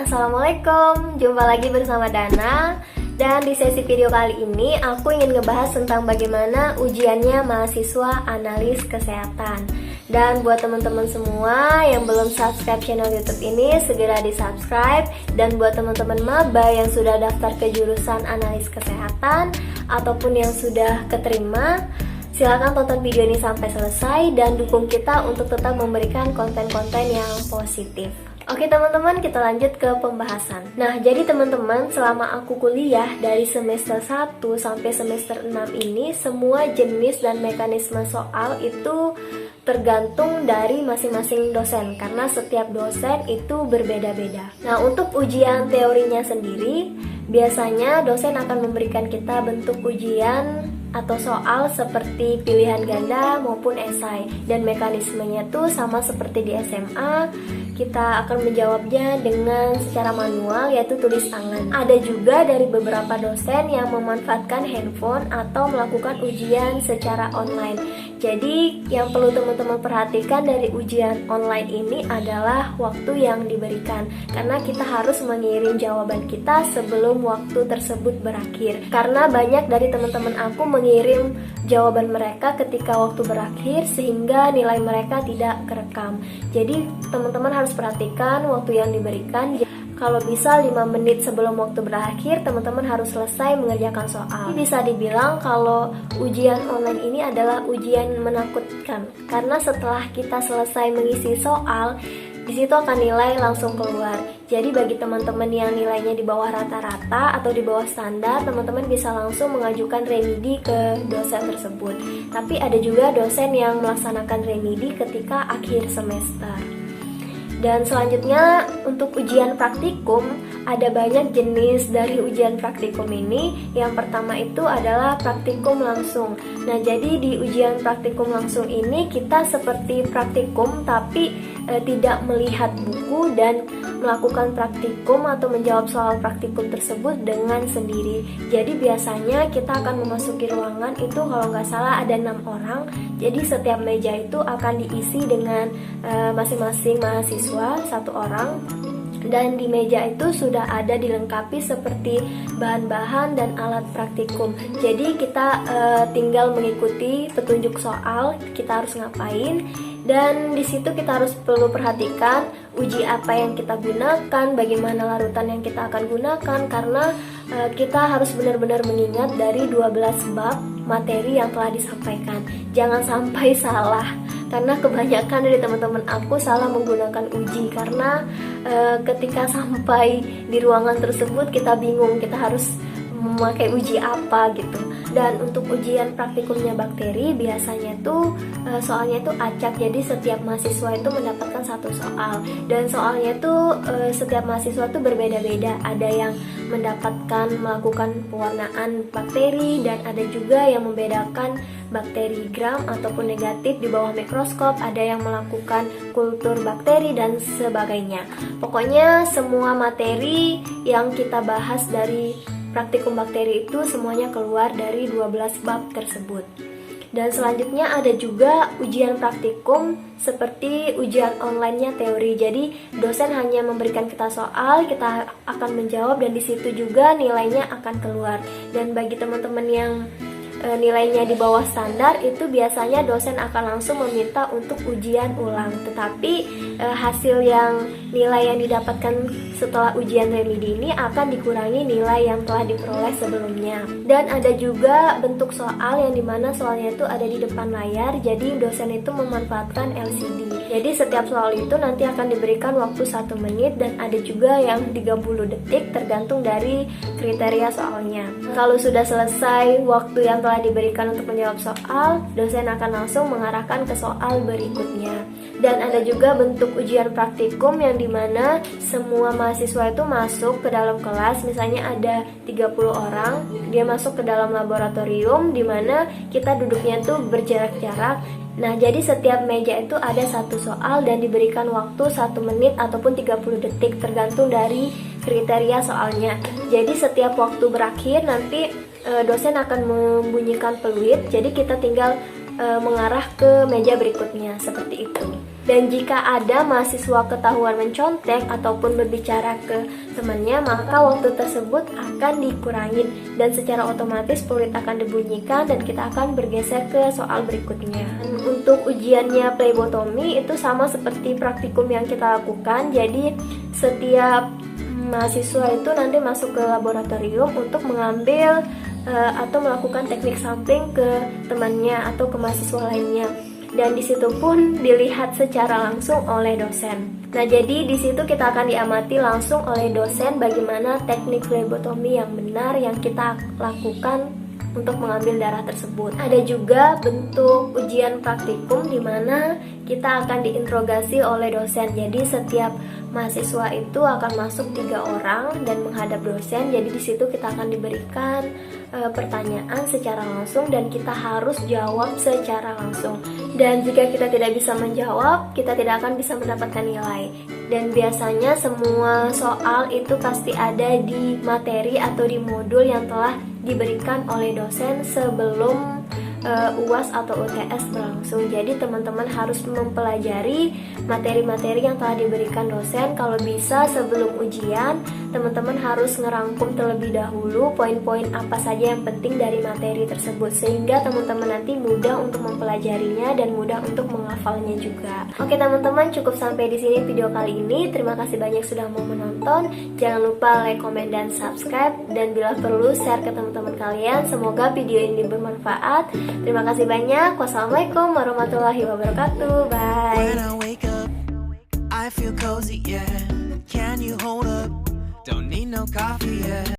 Assalamualaikum, jumpa lagi bersama Dana. Dan di sesi video kali ini aku ingin ngebahas tentang bagaimana ujiannya mahasiswa analis kesehatan. Dan buat teman-teman semua yang belum subscribe channel YouTube ini, segera di subscribe. Dan buat teman-teman maba yang sudah daftar ke jurusan analis kesehatan ataupun yang sudah keterima, silakan tonton video ini sampai selesai dan dukung kita untuk tetap memberikan konten-konten yang positif. Oke teman-teman, kita lanjut ke pembahasan. Nah, jadi teman-teman, selama aku kuliah dari semester 1 sampai semester 6 ini, semua jenis dan mekanisme soal itu tergantung dari masing-masing dosen, karena setiap dosen itu berbeda-beda. Nah, untuk ujian teorinya sendiri, biasanya dosen akan memberikan kita bentuk ujian atau soal seperti pilihan ganda maupun esai, dan mekanismenya tuh sama seperti di SMA. Kita akan menjawabnya dengan secara manual, yaitu tulis tangan. Ada juga dari beberapa dosen yang memanfaatkan handphone atau melakukan ujian secara online. Jadi yang perlu teman-teman perhatikan dari ujian online ini adalah waktu yang diberikan, karena kita harus mengirim jawaban kita sebelum waktu tersebut berakhir. Karena banyak dari teman-teman aku mengirim jawaban mereka ketika waktu berakhir, sehingga nilai mereka tidak kerekam. Jadi teman-teman harus perhatikan waktu yang diberikan. Kalau bisa 5 menit sebelum waktu berakhir, teman-teman harus selesai mengerjakan soal. Bisa dibilang kalau ujian online ini adalah ujian menakutkan, karena setelah kita selesai mengisi soal, di situ akan nilai langsung keluar. Jadi bagi teman-teman yang nilainya di bawah rata-rata atau di bawah standar, teman-teman bisa langsung mengajukan remedi ke dosen tersebut. Tapi ada juga dosen yang melaksanakan remedi ketika akhir semester. Dan selanjutnya untuk ujian praktikum, ada banyak jenis dari ujian praktikum ini. Yang pertama itu adalah praktikum langsung. Nah, jadi di ujian praktikum langsung ini kita seperti praktikum tapi tidak melihat buku dan melakukan praktikum atau menjawab soal praktikum tersebut dengan sendiri. Jadi biasanya kita akan memasuki ruangan itu, kalau nggak salah ada 6 orang. Jadi setiap meja itu akan diisi dengan masing-masing mahasiswa 1 orang. Dan di meja itu sudah ada dilengkapi seperti bahan-bahan dan alat praktikum. Jadi kita tinggal mengikuti petunjuk soal, kita harus ngapain. Dan di situ kita harus perlu perhatikan uji apa yang kita gunakan, bagaimana larutan yang kita akan gunakan, karena kita harus benar-benar mengingat dari 12 bab materi yang telah disampaikan. Jangan sampai salah, karena kebanyakan dari teman-teman aku salah menggunakan uji, karena ketika sampai di ruangan tersebut kita bingung kita harus memakai uji apa gitu. Dan untuk ujian praktikumnya bakteri, biasanya tuh soalnya tuh acak, jadi setiap mahasiswa itu mendapatkan 1 soal, dan soalnya tuh setiap mahasiswa tuh berbeda-beda. Ada yang melakukan pewarnaan bakteri, dan ada juga yang membedakan bakteri gram ataupun negatif di bawah mikroskop, ada yang melakukan kultur bakteri dan sebagainya. Pokoknya semua materi yang kita bahas dari praktikum bakteri itu semuanya keluar dari 12 bab tersebut. Dan selanjutnya ada juga ujian praktikum seperti ujian online-nya teori. Jadi dosen hanya memberikan kita soal, kita akan menjawab, dan di situ juga nilainya akan keluar. Dan bagi teman-teman yang nilainya di bawah standar, itu biasanya dosen akan langsung meminta untuk ujian ulang. Tetapi hasil nilai yang didapatkan setelah ujian remedi ini akan dikurangi nilai yang telah diperoleh sebelumnya. Dan ada juga bentuk soal yang dimana soalnya itu ada di depan layar, jadi dosen itu memanfaatkan LCD. Jadi setiap soal itu nanti akan diberikan waktu 1 menit, dan ada juga yang 30 detik tergantung dari kriteria soalnya. Kalau sudah selesai waktu yang telah diberikan untuk menjawab soal, dosen akan langsung mengarahkan ke soal berikutnya. Dan ada juga bentuk ujian praktikum yang dimana semua mahasiswa itu masuk ke dalam kelas. Misalnya ada 30 orang, dia masuk ke dalam laboratorium dimana kita duduknya tuh berjarak-jarak. Nah, jadi setiap meja itu ada 1 soal dan diberikan waktu 1 menit ataupun 30 detik tergantung dari kriteria soalnya. Jadi setiap waktu berakhir nanti dosen akan membunyikan peluit, jadi kita tinggal mengarah ke meja berikutnya, seperti itu. Dan jika ada mahasiswa ketahuan mencontek ataupun berbicara ke temannya, maka waktu tersebut akan dikurangin dan secara otomatis peluit akan dibunyikan dan kita akan bergeser ke soal berikutnya. Untuk ujiannya plebotomi itu sama seperti praktikum yang kita lakukan. Jadi setiap mahasiswa itu nanti masuk ke laboratorium untuk mengambil atau melakukan teknik sampling ke temannya atau ke mahasiswa lainnya. Dan di situ pun dilihat secara langsung oleh dosen. Nah, jadi di situ kita akan diamati langsung oleh dosen bagaimana teknik flebotomi yang benar yang kita lakukan untuk mengambil darah tersebut. Ada juga bentuk ujian praktikum di mana kita akan diinterogasi oleh dosen. Jadi setiap mahasiswa itu akan masuk 3 orang dan menghadap dosen. Jadi di situ kita akan diberikan pertanyaan secara langsung dan kita harus jawab secara langsung. Dan jika kita tidak bisa menjawab, kita tidak akan bisa mendapatkan nilai. Dan biasanya semua soal itu pasti ada di materi atau di modul yang telah diberikan oleh dosen sebelum UAS atau UTS berlangsung. Jadi teman-teman harus mempelajari materi-materi yang telah diberikan dosen. Kalau bisa sebelum ujian, teman-teman harus ngerangkum terlebih dahulu poin-poin apa saja yang penting dari materi tersebut, sehingga teman-teman nanti mudah untuk mempelajarinya dan mudah untuk menghafalnya juga. Oke teman-teman, cukup sampai di sini video kali ini. Terima kasih banyak sudah mau menonton. Jangan lupa like, comment, dan subscribe, dan bila perlu share ke teman-teman kalian. Semoga video ini bermanfaat. Terima kasih banyak. Wassalamualaikum warahmatullahi wabarakatuh. Bye. When I wake up, I feel cozy, yeah. Can you hold up? Don't need no coffee, yeah.